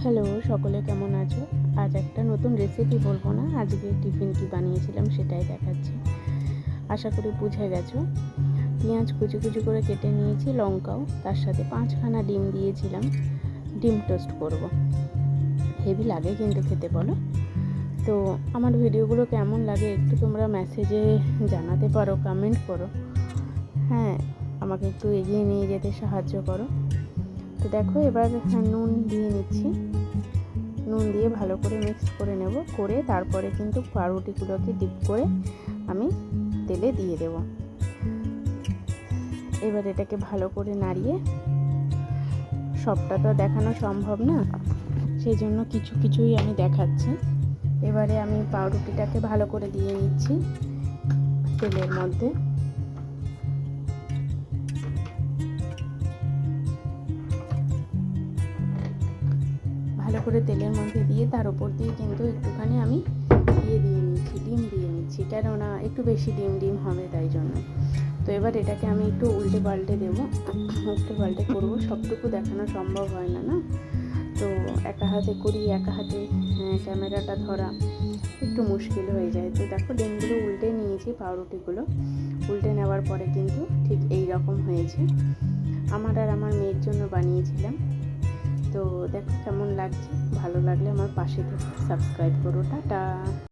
Hello, সকলে কেমন আছো? আজ একটা নতুন রেসিপি বলবো না, আজকে টিফিন কি বানিয়েছিলাম সেটাই দেখাচ্ছি। আশা করি বুঝে গেছো। পেঁয়াজ কুচি কুচি করে কেটে নিয়েছি, লঙ্কাও, তার সাথে 5খানা ডিম দিয়েছিলাম। ডিম টোস্ট করব। হেভি লাগে কিন্তু খেতে, বলো? তো আমার ভিডিওগুলো কেমন লাগে একটু তোমরা মেসেজে জানাতে পারো, কমেন্ট করো। হ্যাঁ, আমাকে একটু এগিয়ে নিয়ে যেতে সাহায্য করো। তো দেখো, এবার নুন দিয়ে নিচ্ছি। নুন দিয়ে ভালো করে মিক্স করে নেব, করে তারপরে কিন্তু পাউরুটিগুলোকে ডিপ করে আমি তেলে দিয়ে দেব। এবার এটাকে ভালো করে নাড়িয়ে, সবটা তো দেখানো সম্ভব না, সেই জন্য কিছু কিছুই আমি দেখাচ্ছি। এবারে আমি পাউরুটিটাকে ভালো করে দিয়ে নিচ্ছি তেলের মধ্যে। ভালো করে তেলের মধ্যে দিয়ে তার উপর দিয়ে কিন্তু একটুখানি আমি দিয়ে নিচ্ছি, ডিম দিয়ে নিচ্ছি, কেননা একটু বেশি ডিম হবে তাই জন্য। তো এবার এটাকে আমি একটু উল্টে পাল্টে দেবো, উল্টে পাল্টে করবো। সবটুকু দেখানো সম্ভব হয় না, না? তো একা হাতে করি, একা হাতে ক্যামেরাটা ধরা একটু মুশকিল হয়ে যায়। তো দেখো, ডিমগুলো উল্টে নিয়েছি, পাউরুটিগুলো উল্টে নেওয়ার পরে কিন্তু ঠিক এই রকম হয়েছে। আমার আর আমার মেয়ের জন্য বানিয়েছিলাম। তো দেখো কেমন লাগছে। ভালো লাগলে আমার পাশে থেকে সাবস্ক্রাইব করো। টাটা।